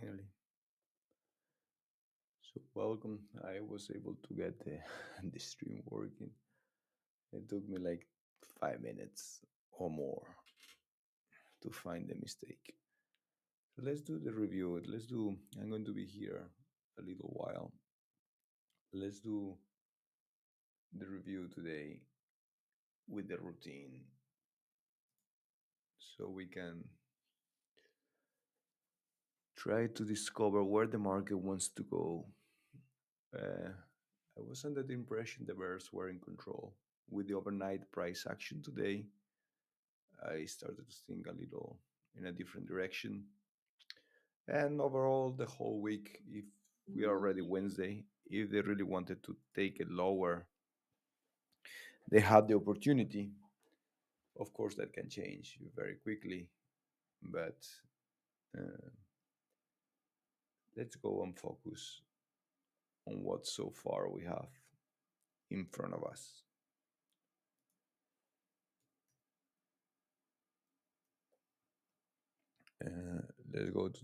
Finally. So welcome. I was able to get the, the stream working. It took me like 5 minutes or more to find the mistake. So let's do the review. I'm going to be here a little while. Let's do the review today with the routine so we can try to discover where the market wants to go. Uh, I was under the impression the bears were in control. With the overnight price action today, I started to think a little in a different direction. And overall, the whole week, if we are already Wednesday, if they really wanted to take it lower, they had the opportunity. Of course, that can change very quickly, but uh, let's go and focus on what so far we have in front of us. Uh, let's go to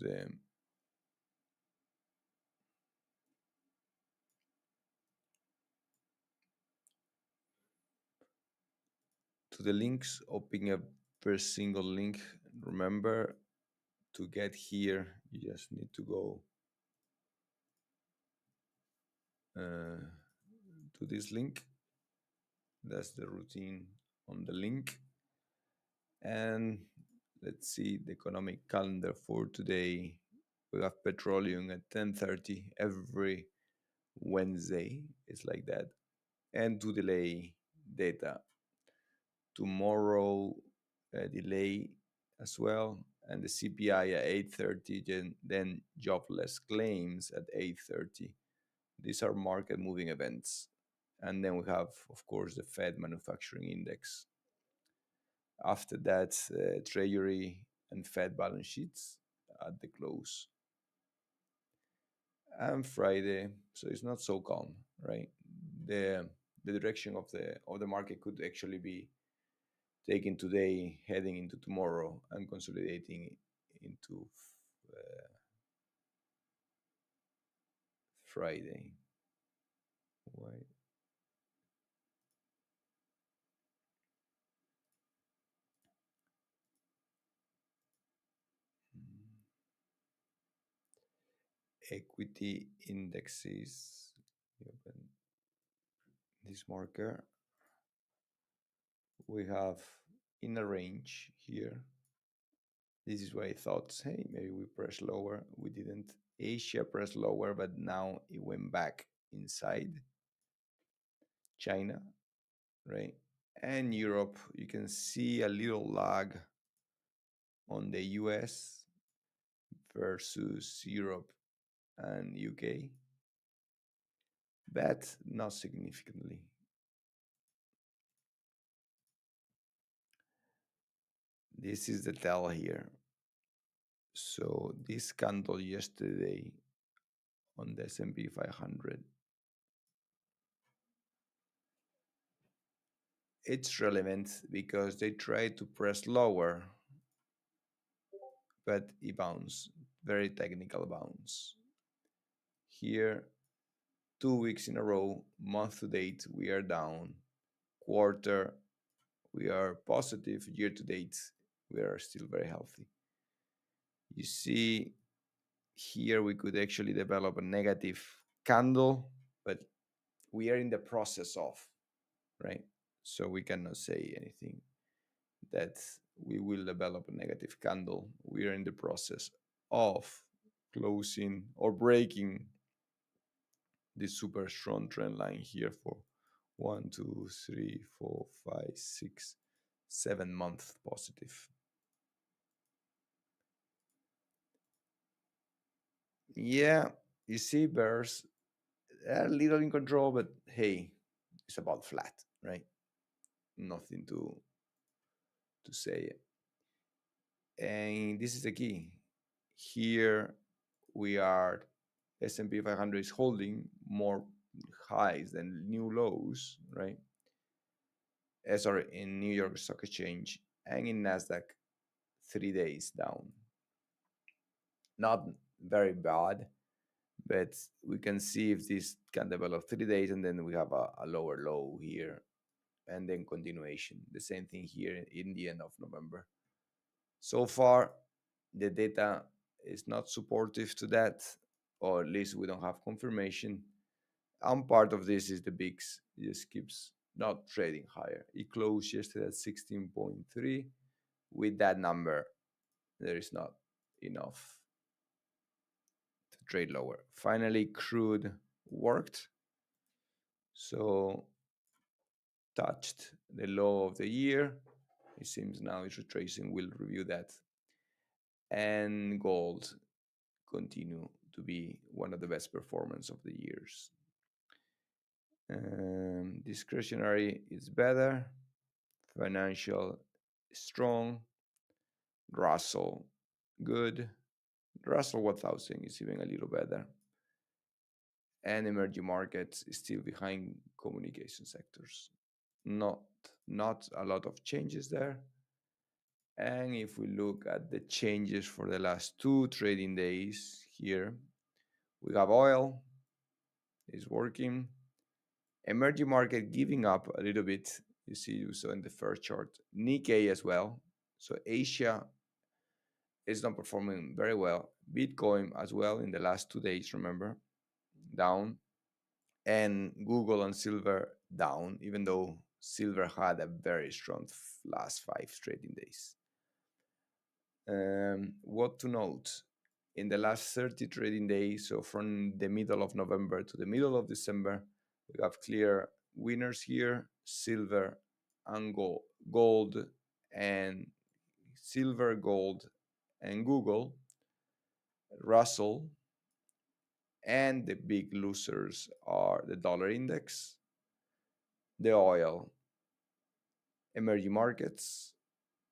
the links. Opening up first single link. Remember, to get here, you just need to go uh, to this link. That's the routine on the link. And let's see the economic calendar for today. We have petroleum at 10:30 every Wednesday. It's like that. And to delay data. Tomorrow, delay as well. And the CPI at 8:30, then jobless claims at 8:30. These are market moving events. And then we have, of course, the Fed manufacturing index. After that, Treasury and Fed balance sheets at the close. And Friday, so it's not so calm, right? The the direction of the market could actually be taken today, heading into tomorrow, and consolidating into uh, Friday. Why? Hmm. Equity indexes. Open this marker. We have in a range here. This is why I thought, hey, maybe we press lower. We didn't. Asia pressed lower, but now it went back inside China, right? And Europe, you can see a little lag on the US versus Europe and UK, but not significantly. This is the tell here. So this candle yesterday on the S&P 500, it's relevant because they try to press lower, but it bounced, very technical bounce. Here, 2 weeks in a row, month to date, we are down. Quarter, we are positive. Year to date, we are still very healthy. You see, here we could actually develop a negative candle, but we are in the process of, right? So we cannot say anything that we will develop a negative candle. We are in the process of closing or breaking this super strong trend line here for 1, 2, 3, 4, 5, 6, 7 months positive. Yeah, you see, bears are a little in control, but hey, it's about flat, right? Nothing to say. And this is the key. Here we are, S&P 500 is holding more highs than new lows, right? Sorry, in New York Stock Exchange and in NASDAQ, 3 days down. Not very bad, but we can see if this can develop 3 days, and then we have a lower low here, and then continuation. The same thing here in the end of November. So far, the data is not supportive to that, or at least we don't have confirmation. And part of this is the VIX just keeps not trading higher. It closed yesterday at 16.3. With that number, there is not enough to trade lower. Finally, crude worked. So touched the low of the year. It seems now it's retracing. We'll review that. And gold continue to be one of the best performance of the years. Discretionary is better. Financial strong. Russell good. Russell 1000 is even a little better. And emerging markets is still behind communication sectors. Not not a lot of changes there. And if we look at the changes for the last 2 trading days here, we have oil is working. Emerging market giving up a little bit. You saw in the first chart. Nikkei as well. So Asia is not performing very well. Bitcoin as well in the last 2 days, remember, down. And Google and silver down, even though silver had a very strong last 5 trading days. What to note? In the last 30 trading days, so from the middle of November to the middle of December, we have clear winners here: silver and gold and silver, gold, and Google, Russell, and the big losers are the dollar index, the oil, emerging markets,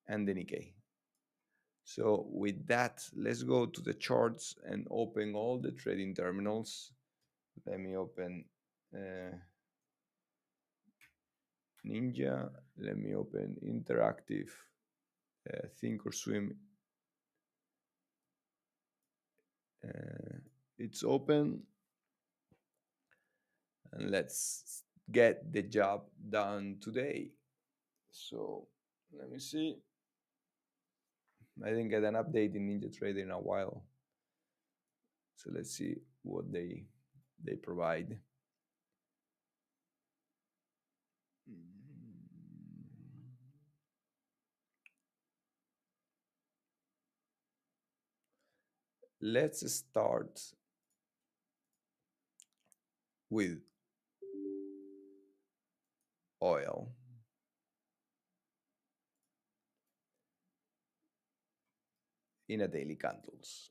and the Nikkei. So with that, let's go to the charts and open all the trading terminals. Let me open Ninja. Let me open Interactive Thinkorswim. It's open. And let's get the job done today. So let me see. I didn't get an update in NinjaTrader in a while. So let's see what they provide. Let's start with oil. In a daily candles.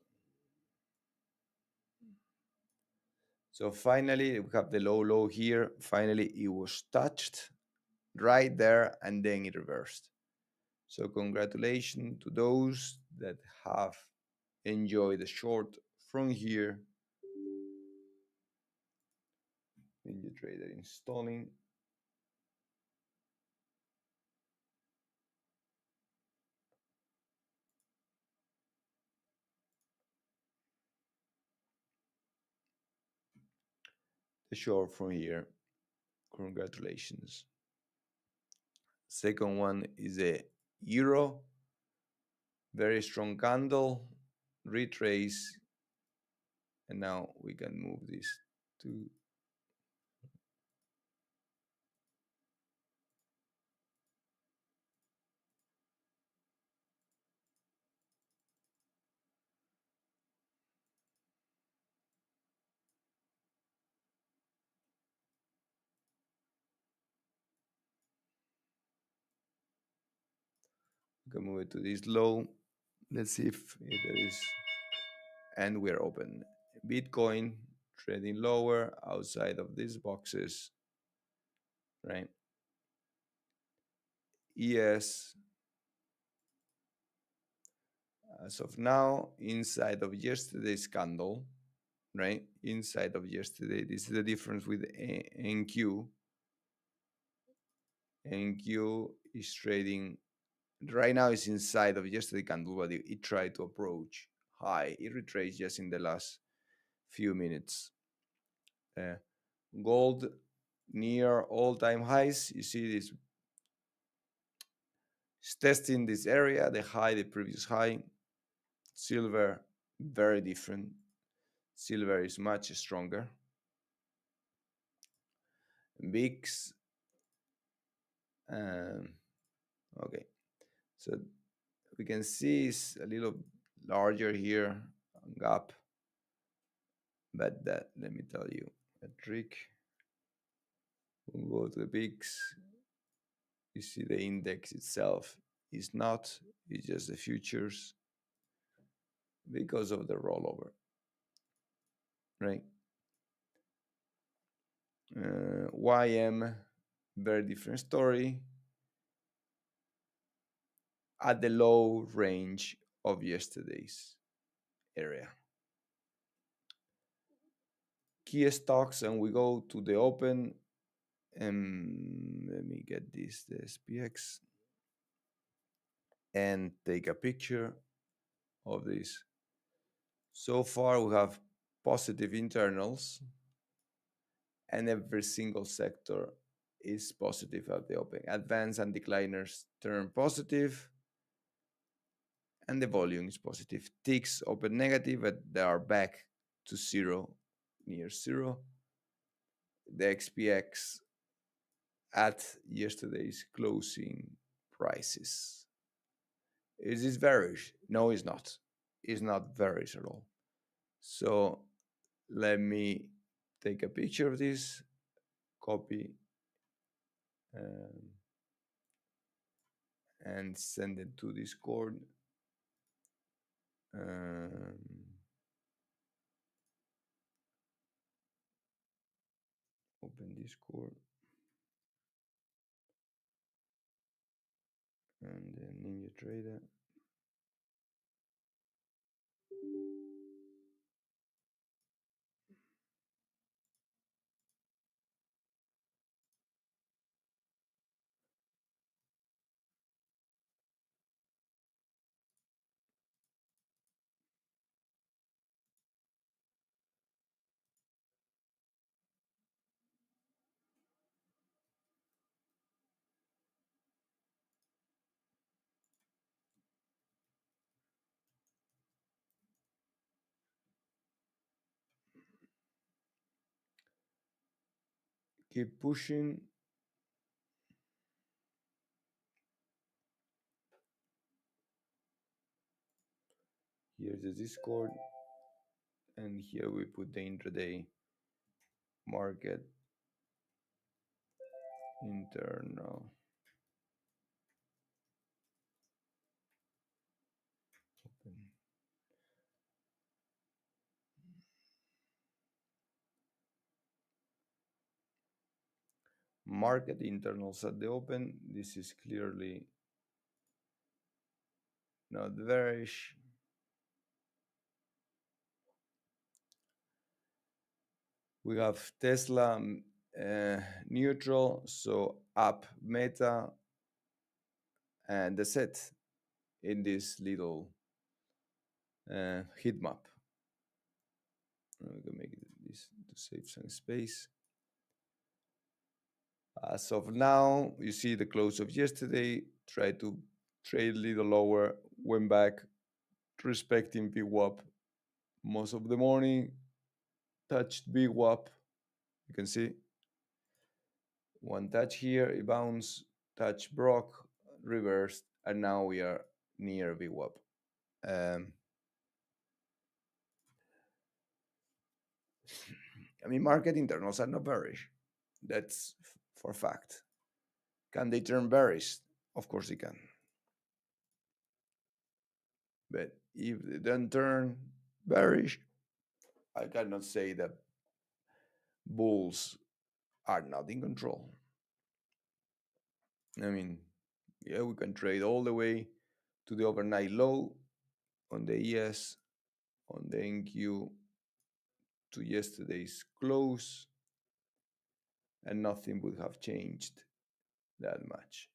So finally, we have the low here. Finally, it was touched right there, and then it reversed. So congratulations to those that have enjoyed the short from here. NinjaTrader installing. The short from here. Congratulations. Second one is a euro. Very strong candle. Retrace. And now we can move this to we can move it to this low. Let's see if there is, and we're open. Bitcoin trading lower outside of these boxes, right? ES, as of now, inside of yesterday's candle, right? Inside of yesterday, this is the difference with NQ. NQ is trading right now, is inside of yesterday candle, but it tried to approach high. It retraced just in the last few minutes. Uh, Gold near all-time highs. You see this, it's testing this area, the high, the previous high. Silver, very different. Silver is much stronger. VIX, um, okay. So we can see it's a little larger here, gap. But that, let me tell you a trick. We'll go to the VIX. You see the index itself is not, it's just the futures because of the rollover, right? YM, very different story. At the low range of yesterday's area. Key stocks, and we go to the open. Let me get this, the SPX, and take a picture of this. So far, we have positive internals, and every single sector is positive at the open. Advance and decliners turn positive, and the volume is positive. Ticks open negative, but they are back to zero, near zero. The XPX at yesterday's closing prices. Is this bearish? No, it's not. It's not bearish at all. So let me take a picture of this, copy, and send it to Discord. Um, Open Discord and Ninja Trader. Keep pushing. Here's the Discord, and here we put the intraday market internal. Open. Market internals at the open. This is clearly not bearish. We have Tesla neutral, so up Meta, and the set in this little heat map. We can make this to save some space. As of now, you see the close of yesterday, try to trade a little lower, went back, respecting VWAP most of the morning, touched VWAP. You can see one touch here, it bounced, touch broke, reversed, and now we are near VWAP. I mean, market internals are not bearish. That's for a fact. Can they turn bearish? Of course they can. But if they don't turn bearish, I cannot say that bulls are not in control. I mean, yeah, we can trade all the way to the overnight low on the ES, on the NQ, to yesterday's close, and nothing would have changed that much.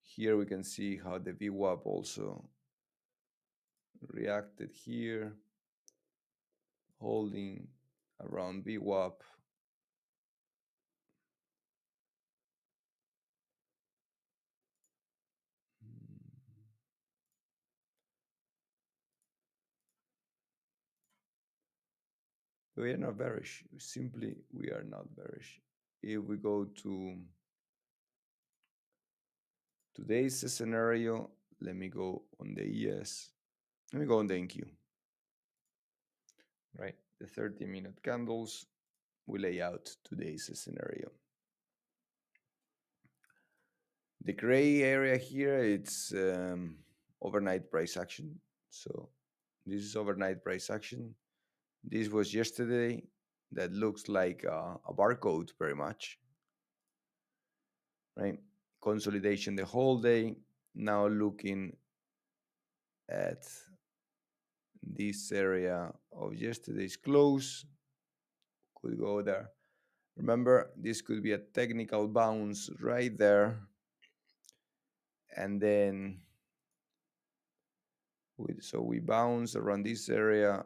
Here we can see how the VWAP also reacted here, holding around VWAP. We are not bearish. Simply, we are not bearish. If we go to today's scenario, let me go on the ES. Let me go on the NQ. Right, the 30-minute candles will lay out today's scenario. The gray area here, it's overnight price action. So this is overnight price action. This was yesterday. That looks like a barcode very much, right? Consolidation the whole day. Now looking at this area of yesterday's close, could go there. Remember, this could be a technical bounce right there. And then, so we bounce around this area,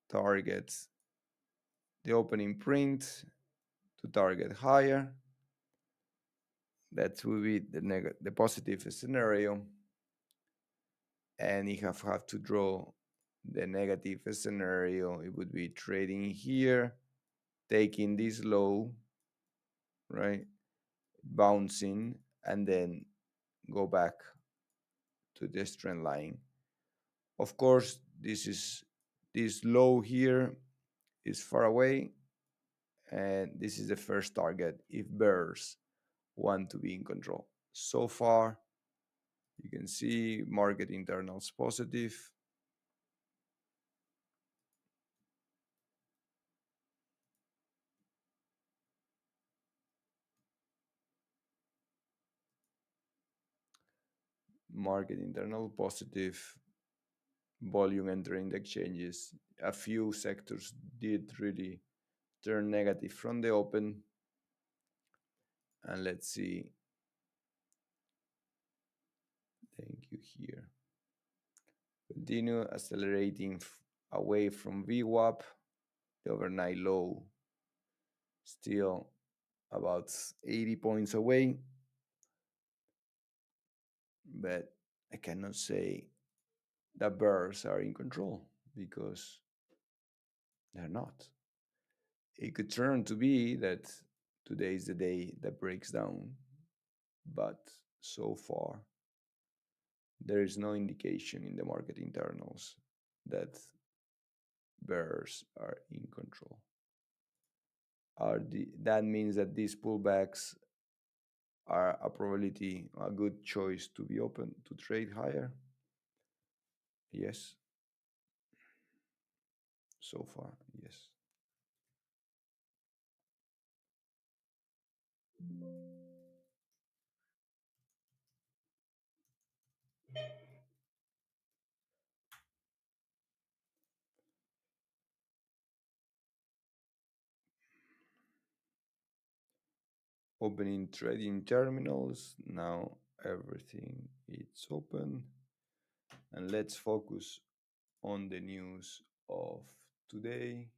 target the opening print to target higher. That will be the positive scenario. And if I have to draw the negative scenario, it would be trading here, taking this low, right? Bouncing, and then go back to this trend line. Of course, this low here is far away, and this is the first target if bears want to be in control. So far, you can see market internals positive. Market internal positive, volume entering the exchanges. A few sectors did really turn negative from the open. And let's see. Thank you here. Continue accelerating away from VWAP. The overnight low still about 80 points away. But I cannot say that bears are in control because they're not. It could turn to be that today is the day that breaks down, but so far there is no indication in the market internals that bears are in control. That means that these pullbacks are a probability, a good choice to be open to trade higher? Yes. So far, yes. Opening trading terminals. Now everything is open. And let's focus on the news of today.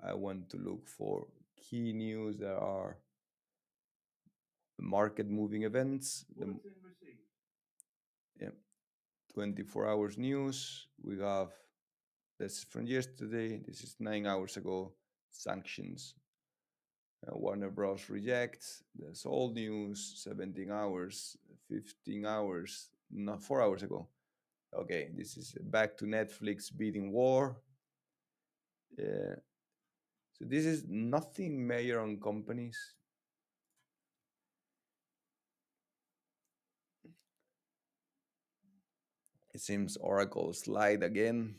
I want to look for key news that are market moving events. Yeah, 24 hours news. We have this from yesterday. This is 9 hours ago. Sanctions. Warner Bros. Rejects. That's all news. 17 hours, 15 hours, not 4 hours ago. Okay, this is back to Netflix bidding war. So this is nothing major on companies. It seems Oracle slide again.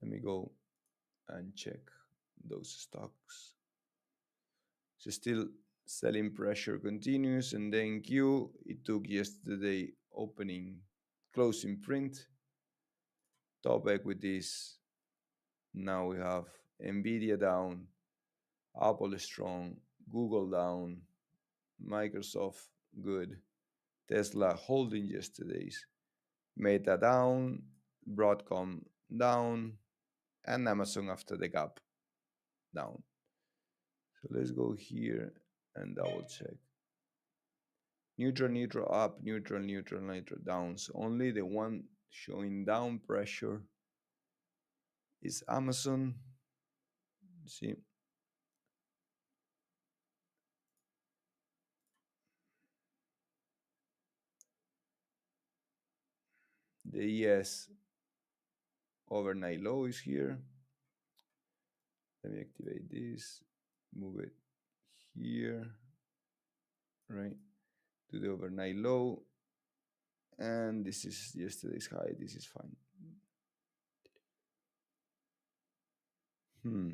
Let me go and check those stocks. So still selling pressure continues, and then Q, it took yesterday opening closing print. Top equities. Now we have Nvidia down, Apple strong, Google down, Microsoft good, Tesla holding yesterday's. Meta down, Broadcom down, and Amazon after the gap down. So let's go here and double check. Neutral, neutral up, neutral, neutral, neutral down. So only the one showing down pressure is Amazon. See, the ES overnight low is here. Let me activate this, move it here, right, to the overnight low. And this is yesterday's high. This is fine. Hmm.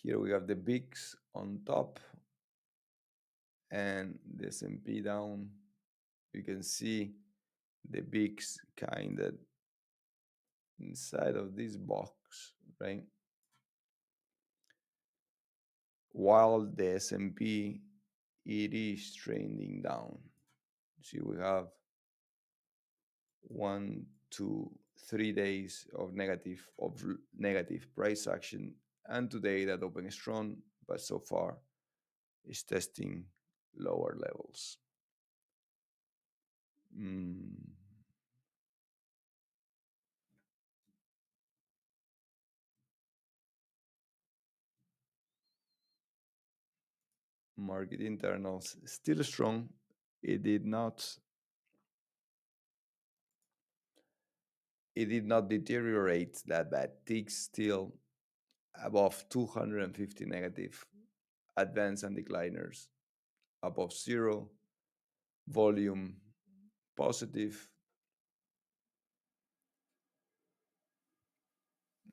Here we have the VIX on top and the S&P down. You can see the VIX kind of inside of this box, right? While the S&P, it is trending down. See, we have 1 2 3 days of negative price action, and today that opened strong, but so far is testing lower levels. Mm, Market internals still strong. It did not it did not deteriorate that bad. Ticks still above 250 negative, advance and decliners above zero, volume positive.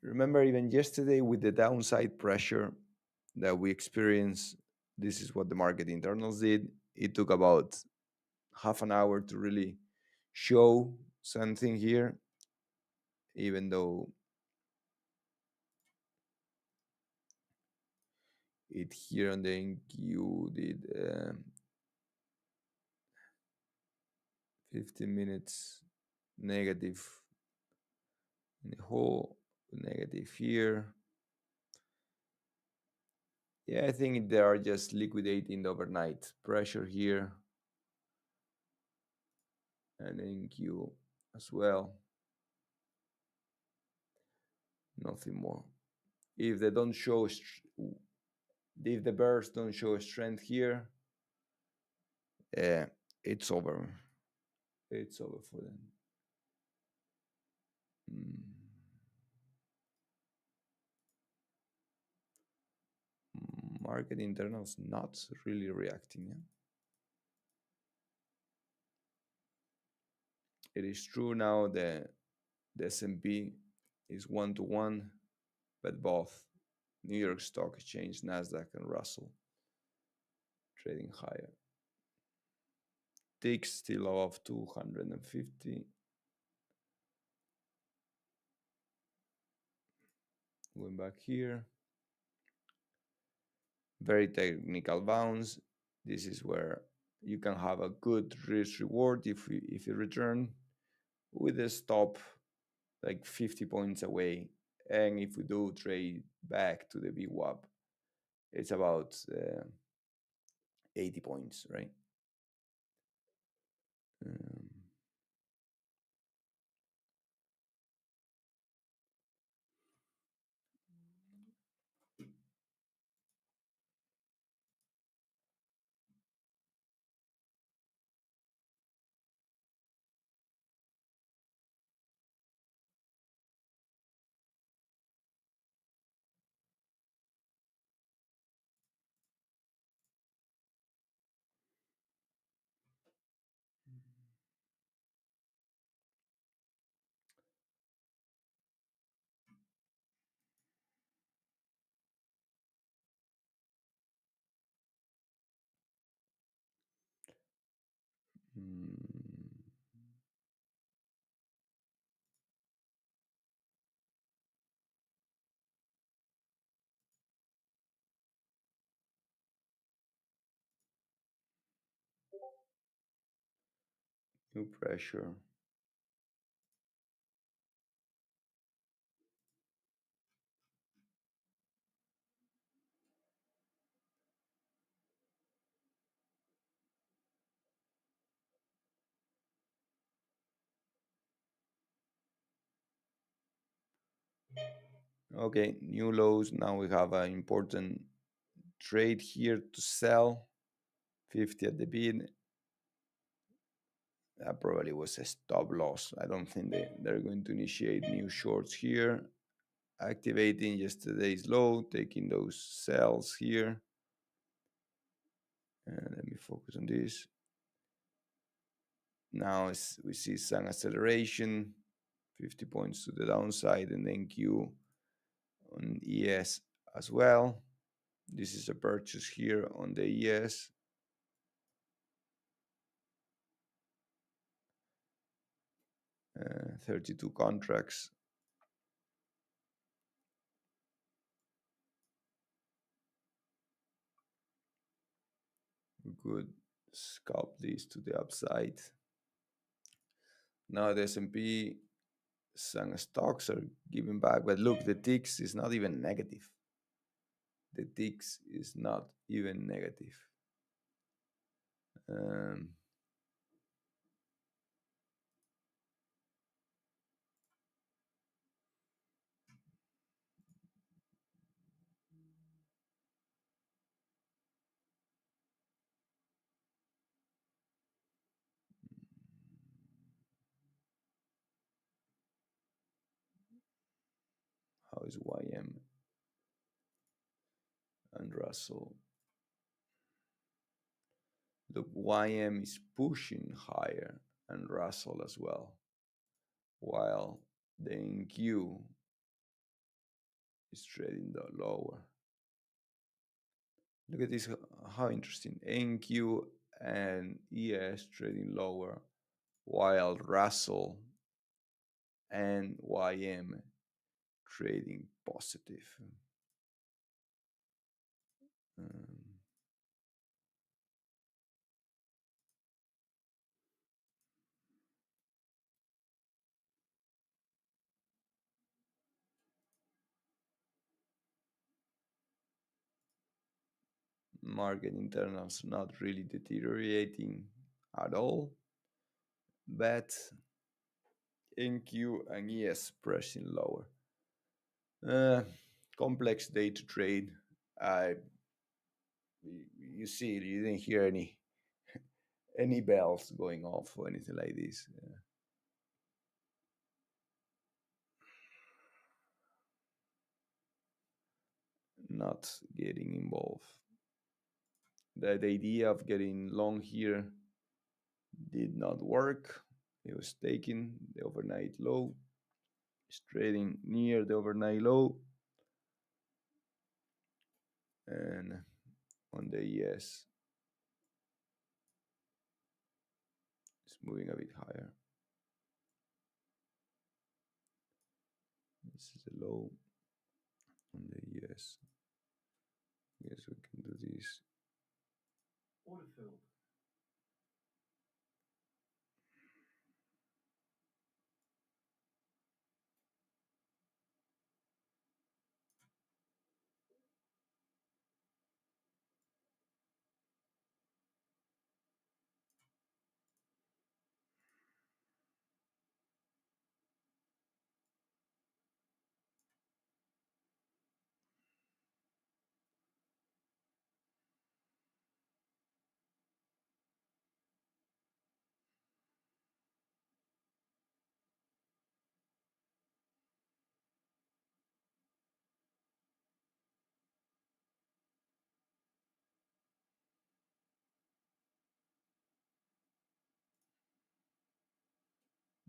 Remember, even yesterday with the downside pressure that we experienced, this is what the market internals did. It took about half an hour to really show something here, even though it here on the NQ did 15 minutes negative in the whole, negative here. Yeah, I think they are just liquidating the overnight pressure here and NQ as well. Nothing more. If they don't show, if the bears don't show strength here, uh, it's over. It's over for them. Mm. Market internals not really reacting. Yeah? It is true now the S&P is 1 to 1, but both New York Stock Exchange, NASDAQ, and Russell trading higher. Ticks still above 250. Going back here. Very technical bounce. This is where you can have a good risk reward if you return with a stop like 50 points away. And if we do trade back to the VWAP, it's about 80 points, right? Um, mm, New pressure. Okay, new lows. Now we have an important trade here to sell. 50 at the bid. That probably was a stop loss. I don't think they're going to initiate new shorts here. Activating yesterday's low, taking those sells here. And let me focus on this. Now we see some acceleration, 50 points to the downside, and then Q on ES as well. This is a purchase here on the ES. 32 contracts. We could scalp these to the upside. Now the S&P, some stocks are giving back, but look, the TIX is not even negative. The TIX is not even negative. Um, how is YM and Russell? Look, YM is pushing higher and Russell as well, while the NQ is trading lower. Look at this, how interesting. NQ and ES trading lower, while Russell and YM trading positive. Um, Market internals not really deteriorating at all, but NQ and ES pressing lower. Uh, Complex day to trade. I you see, you didn't hear any bells going off or anything like this. Not getting involved. The idea of getting long here did not work. It was taking the overnight low. It's trading near the overnight low, and on the ES, it's moving a bit higher. This is the low on the ES. Yes, we can do this. Order filled.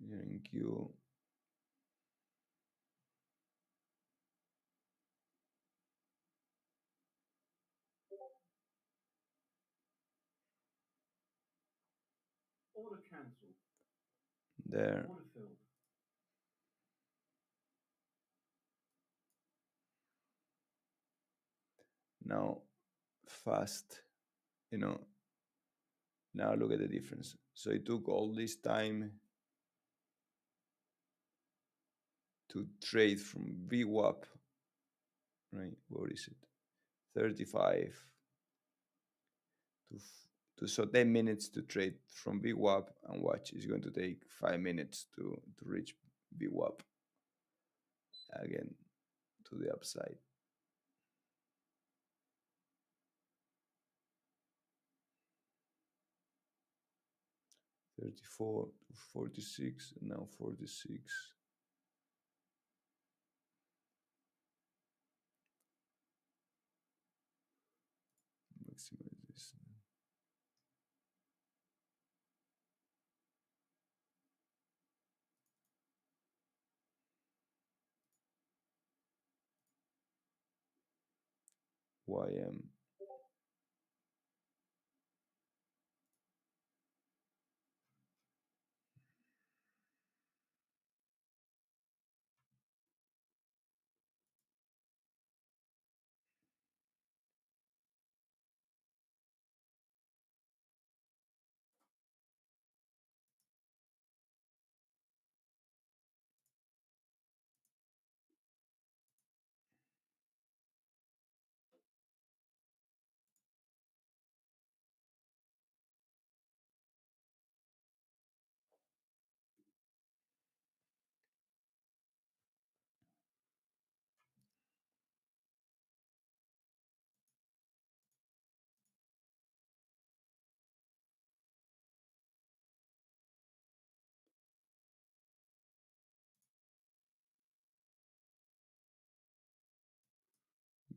Here in Q, Order cancelled. there. Order filled. Now, fast, you know, Now look at the difference. So it took all this time to trade from VWAP, right? What is it? 35 to so 10 minutes to trade from VWAP, and watch, it's going to take 5 minutes to reach VWAP again to the upside. 34 to 46, and now 46. Maximize this. YM.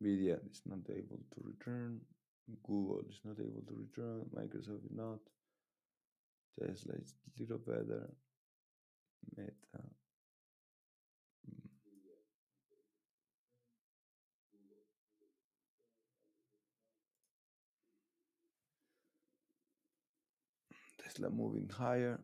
Nvidia is not able to return. Google is not able to return. Microsoft is not. Tesla is a little better. Meta. Tesla moving higher.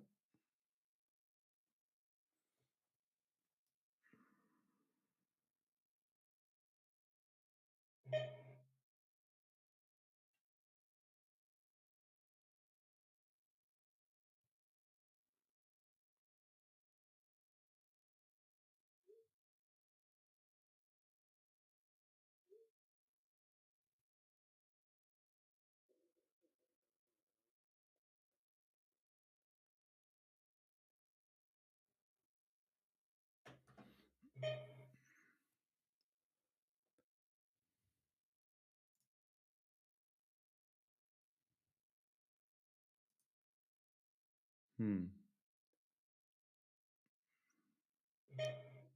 Hmm.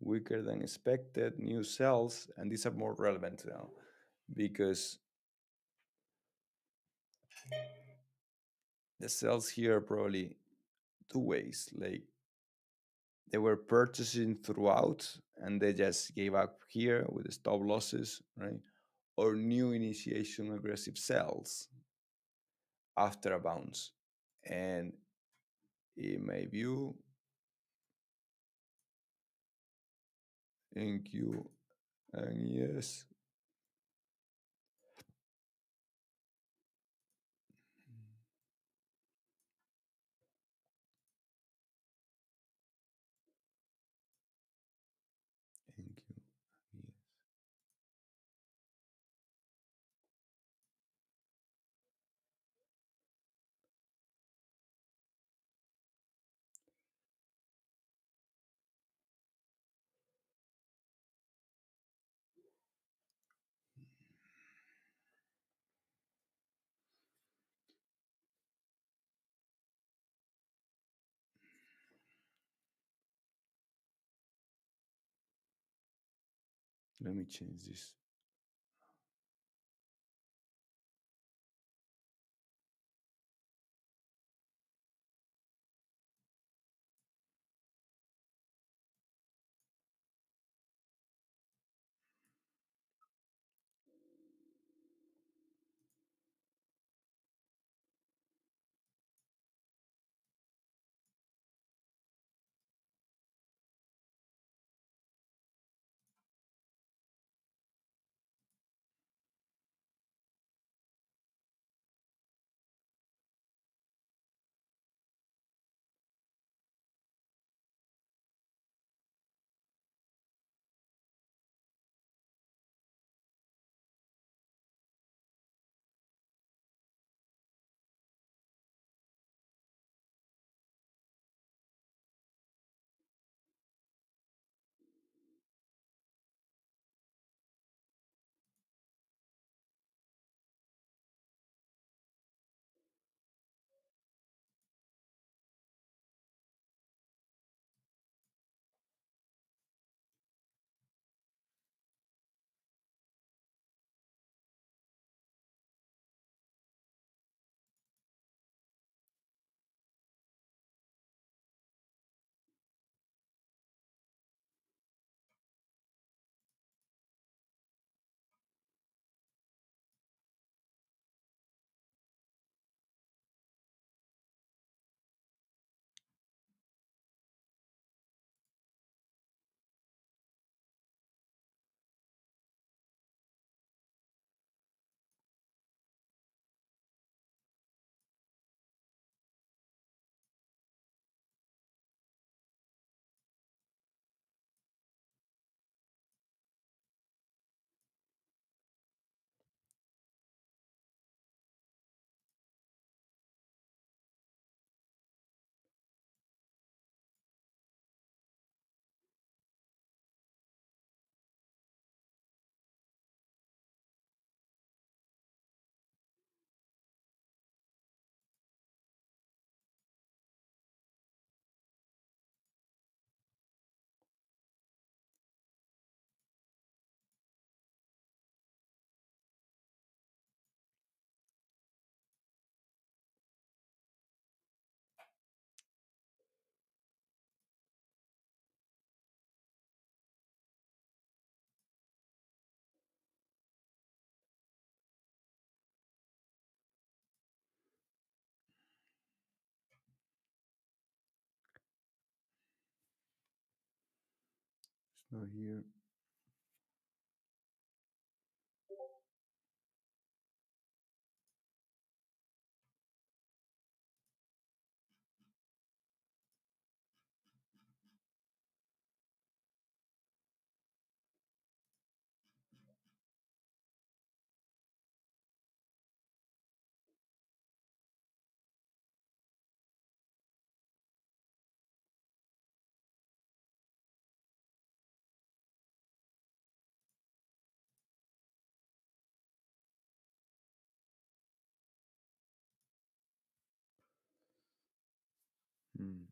Weaker than expected. New sales, and these are more relevant now because the sales here are probably two ways. Like they were purchasing throughout and they just gave up here with the stop losses, right? Or new initiation aggressive sales after a bounce. And in my view, NQ and yes, NQ, yes. Let me change this. Now here. Hmm.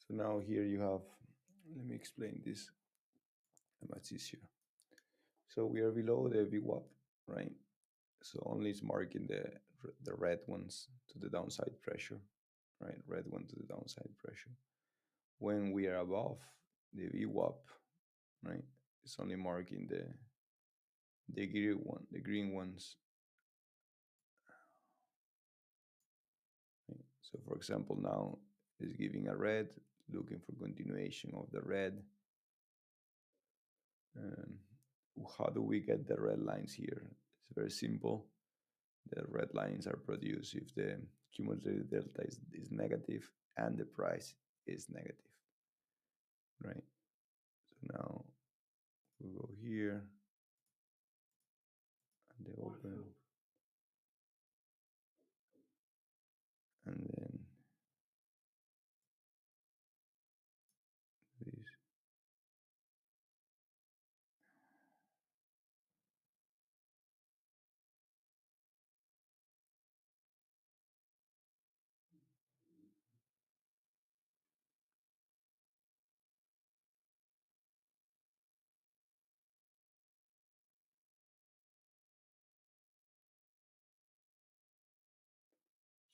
So now here you have, let me explain this much easier. So we are below the VWAP, right? So only it's marking the red ones to the downside pressure, right? Red one to the downside pressure. When we are above the VWAP, right? It's only marking the green ones. Right? So for example, now it's giving a red, looking for continuation of the red. Um, how do we get the red lines here? It's very simple. The red lines are produced if the cumulative delta is negative and the price is negative, right? So now we go here and they Order open, filled. and then this.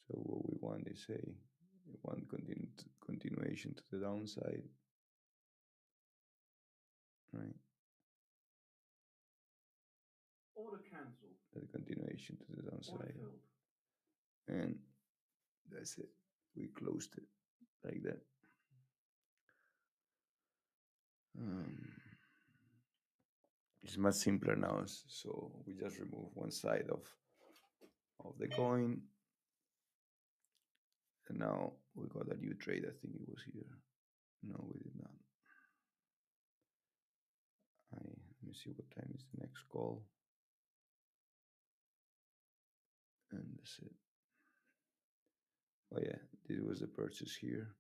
So what we want is we want continuation to the downside, right? Order cancelled. That continuation to the Order downside, filled. and that's it. We closed it like that. Um, it's much simpler now. So we just remove one side of the coin, and now we got a new trade. I think it was here. No, we did not. Let me see what time is the next call, and that's it. Oh yeah, this was the purchase here.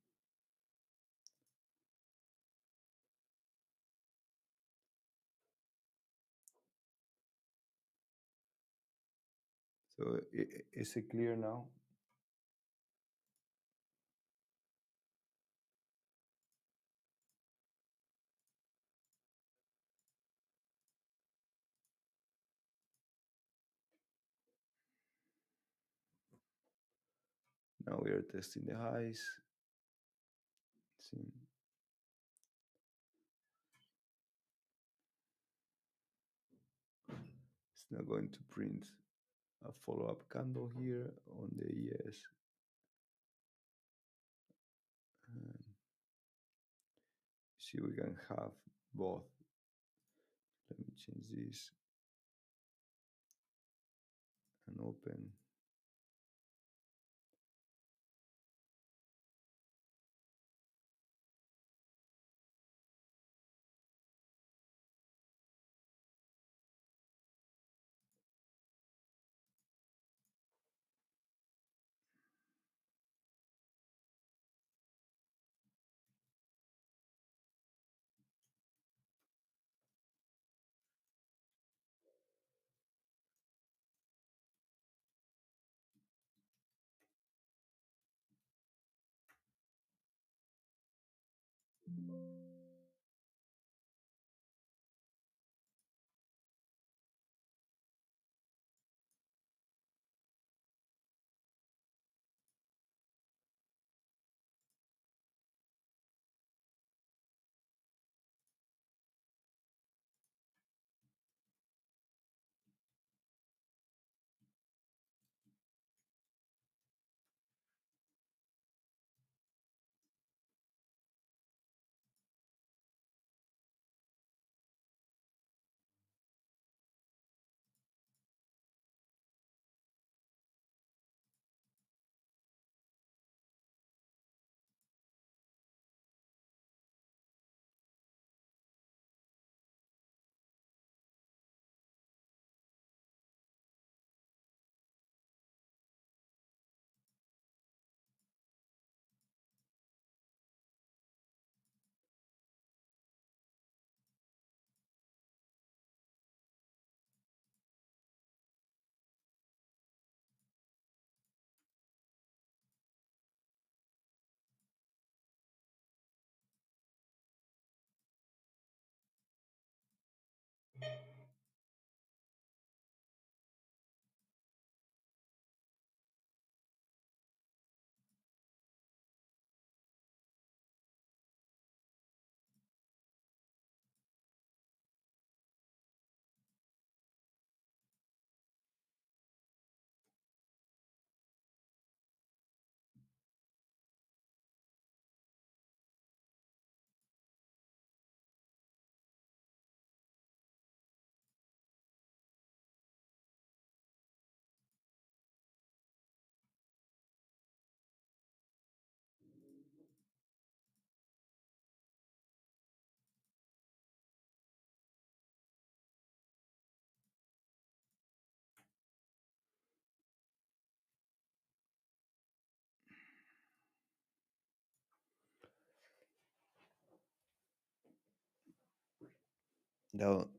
So is it clear now? Now we are testing the highs. See, it's not going to print a follow-up candle here on the ES. Um, see, we can have both. Let me change this and open.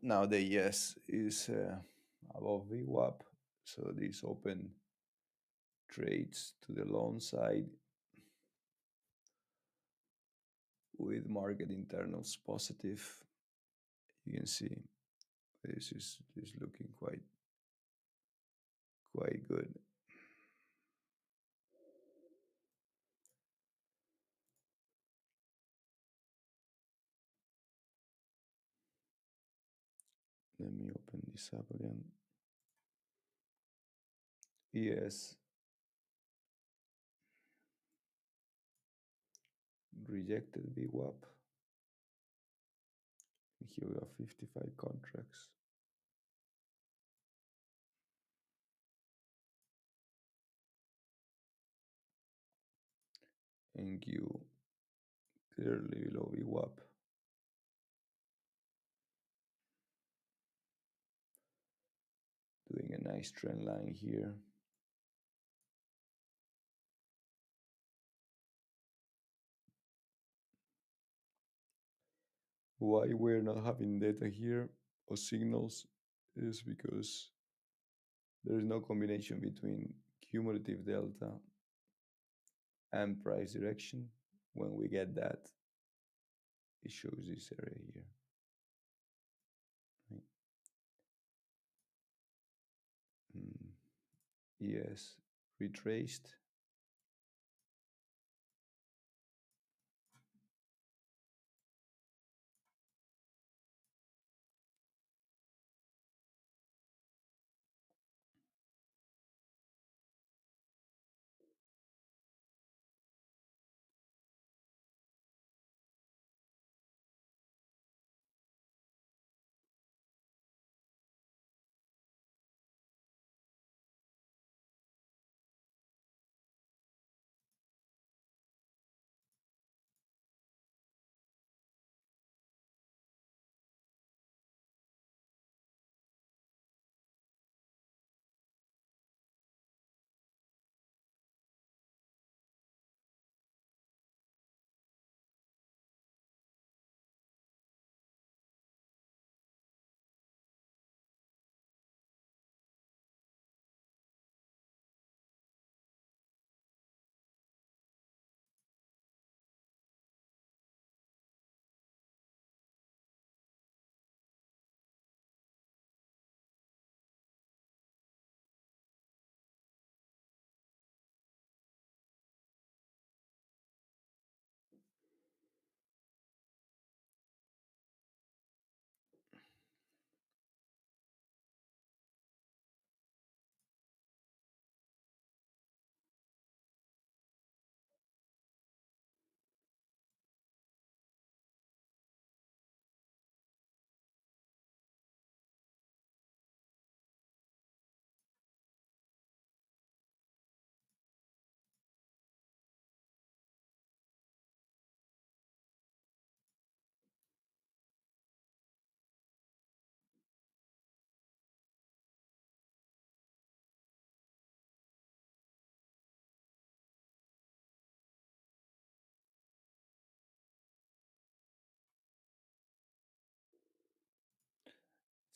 Now the yes is above VWAP, so this open trades to the long side with market internals positive. You can see this is looking quite good. Let me open this up again. Yes, rejected VWAP. Here we have 55 contracts. NQ clearly below VWAP. Doing a nice trend line here. Why we're not having data here or signals is because there is no combination between cumulative delta and price direction. When we get that, it shows this area here. Right? Yes, retraced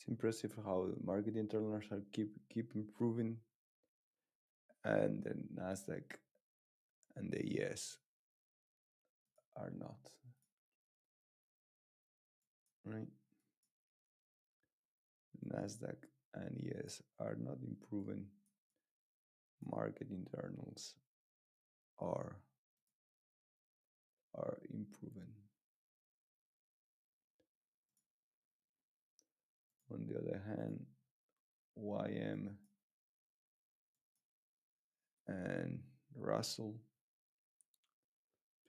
It's impressive how market internals are keep improving, and the Nasdaq and the ES are not, right? Nasdaq and ES are not improving. Market internals are are improving. On the other hand, YM and Russell,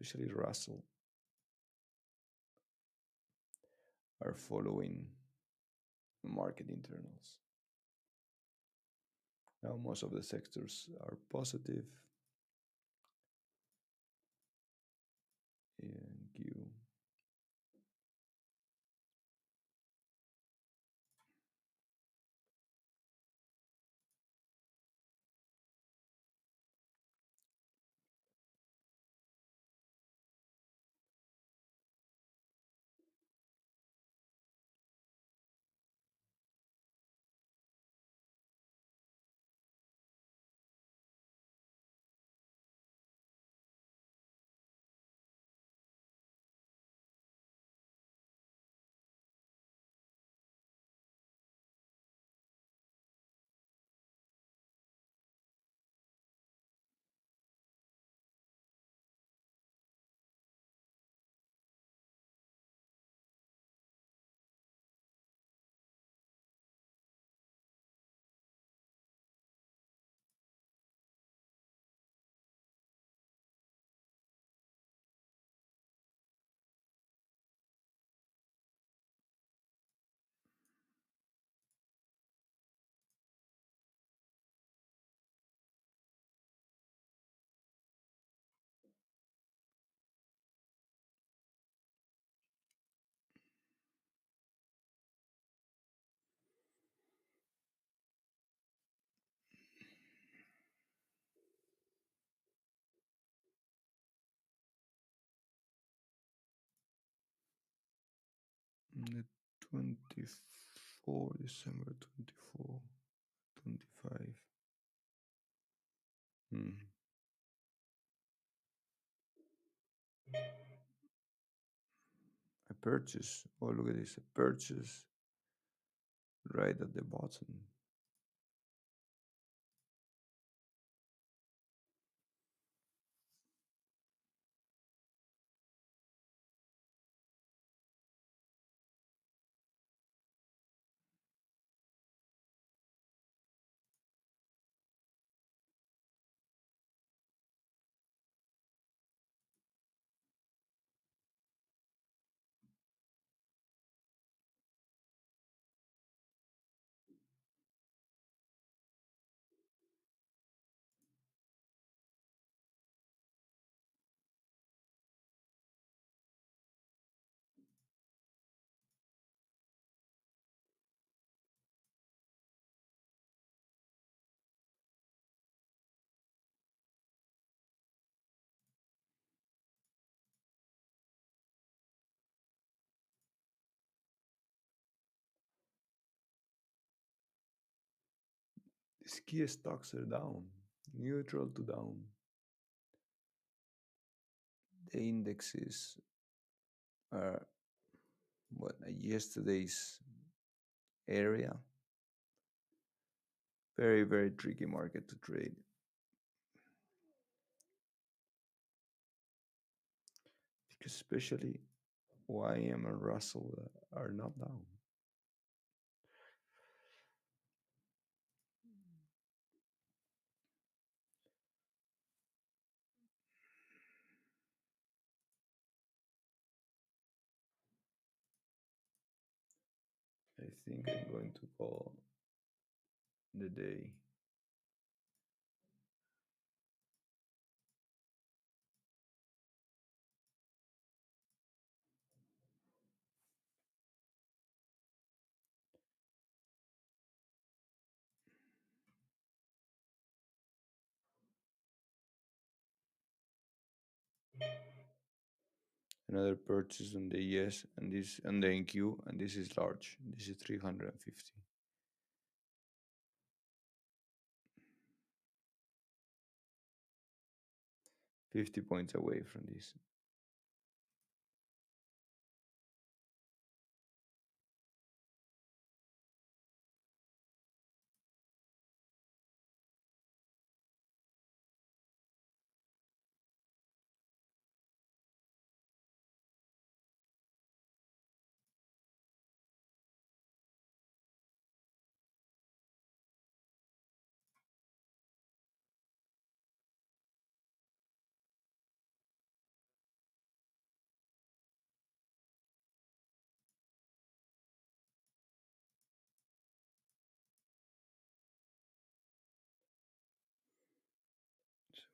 especially Russell, are following market internals. Now most of the sectors are positive. And Q. The 24 December 24, 25. Hmm. A purchase. Oh, look at this. A purchase right at the bottom. These key stocks are down, neutral to down. The indexes are what yesterday's area. Very, very tricky market to trade. Because especially YM and Russell are not down. I think I'm going to call the day. Another purchase on the ES and this on the NQ, and this is large. This is 350. 50 points away from this.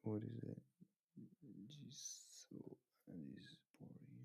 So what is it? So and this is boring.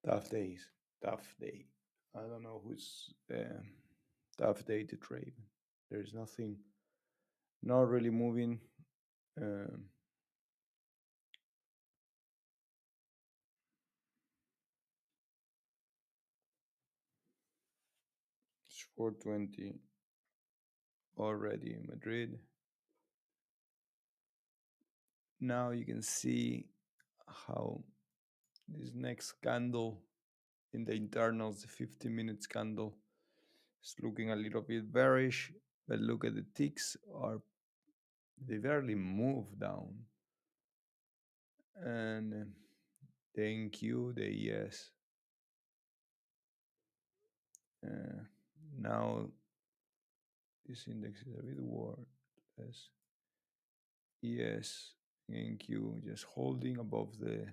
Tough days. Tough day. I don't know who's tough day to trade. There's nothing, not really moving. Um, It's 4:20 already in Madrid. Now you can see how this next candle in the internals, the 50-minute candle, is looking a little bit bearish. But look at the ticks, they barely move down. And the NQ, the ES. Uh, Now this index is a bit worse. ES, NQ just holding above the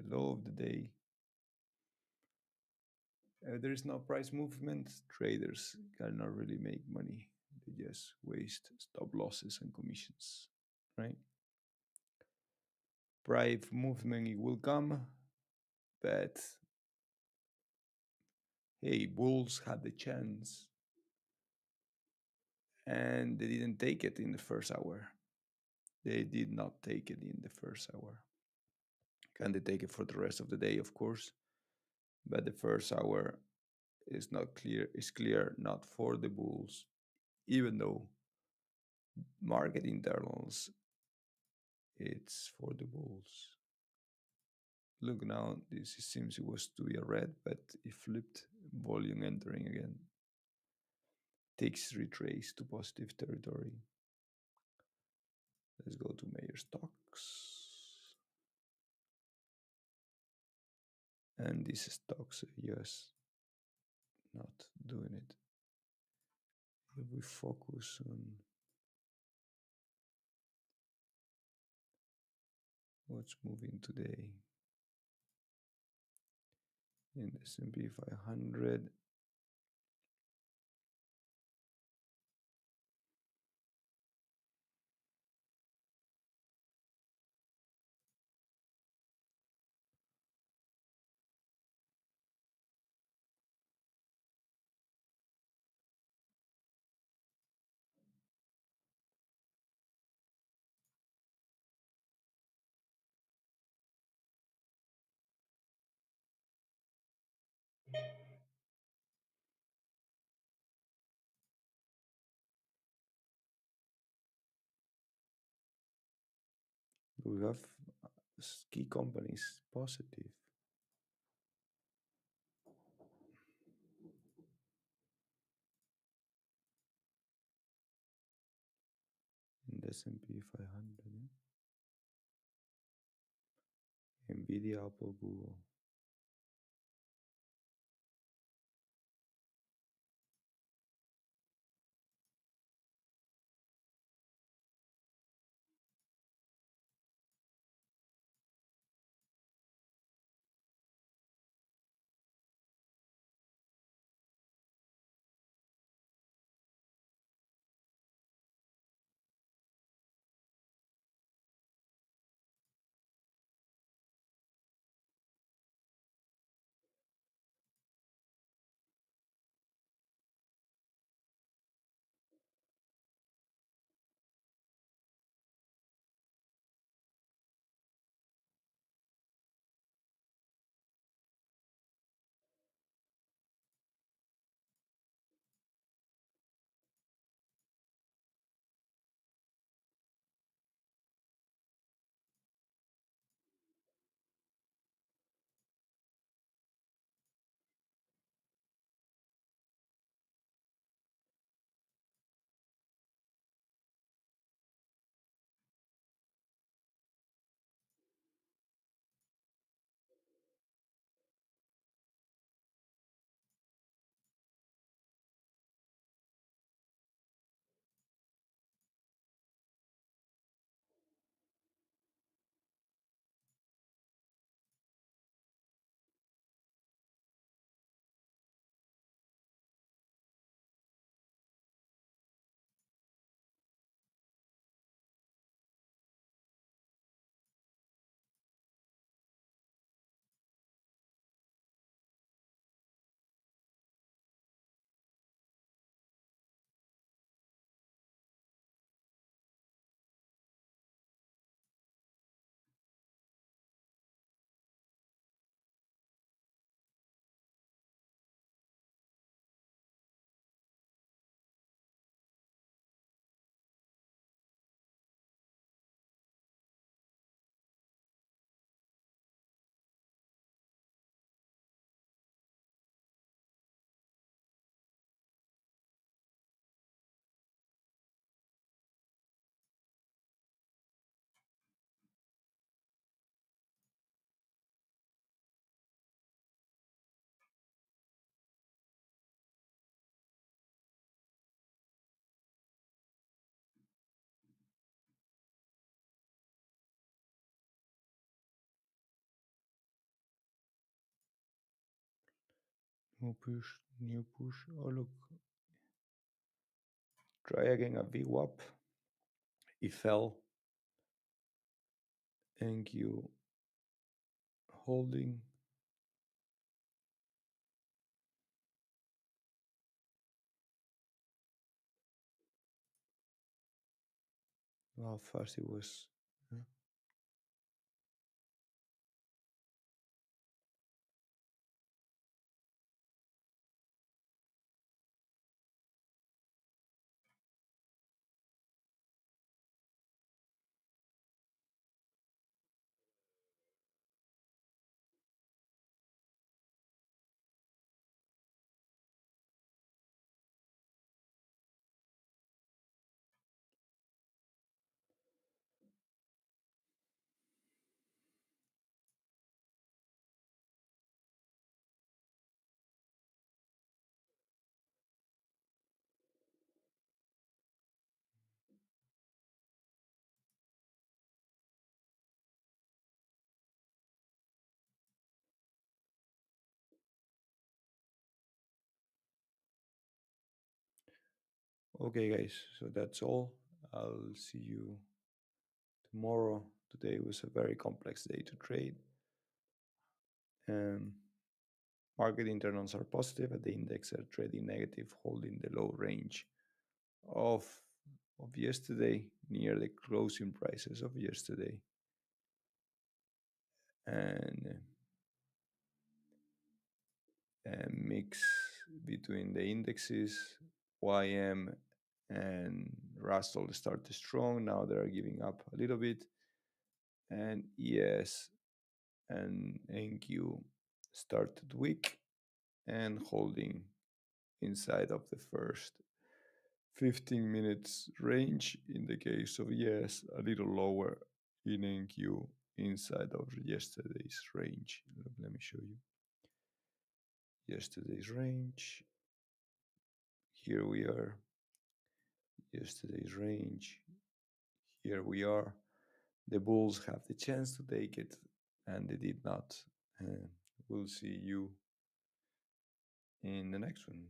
low of the day. There is no price movement. Traders cannot really make money. They just waste stop losses and commissions, right? Price movement it will come, but hey, bulls had the chance and they didn't take it in the first hour. They did not take it in the first hour. Can they take it for the rest of the day? Of course, but the first hour is not clear. Is clear not for the bulls, even though market internals it's for the bulls. Look now, this seems it was to be a red, but it flipped. Volume entering again. Ticks retrace to positive territory. Let's go to major stocks. And these stocks are just not doing it. If we focus on what's moving today in the S&P 500, we have key companies positive in the S&P 500. Nvidia, Apple, Google. new push. Oh look, try again a VWAP. It fell. NQ holding. How fast it was. Yeah. Okay, guys. So that's all. I'll see you tomorrow. Today was a very complex day to trade. Um, Market internals are positive, and the index are trading negative, holding the low range of of yesterday near the closing prices of yesterday, and a mix between the indexes. YM and Russell started strong. Now they are giving up a little bit, and ES and NQ started weak and holding inside of the first 15 minutes range. In the case of yes, a little lower in NQ inside of yesterday's range. Let me show you yesterday's range. Here we are, yesterday's range. Here we are. The bulls have the chance to take it, and they did not. We'll see you in the next one.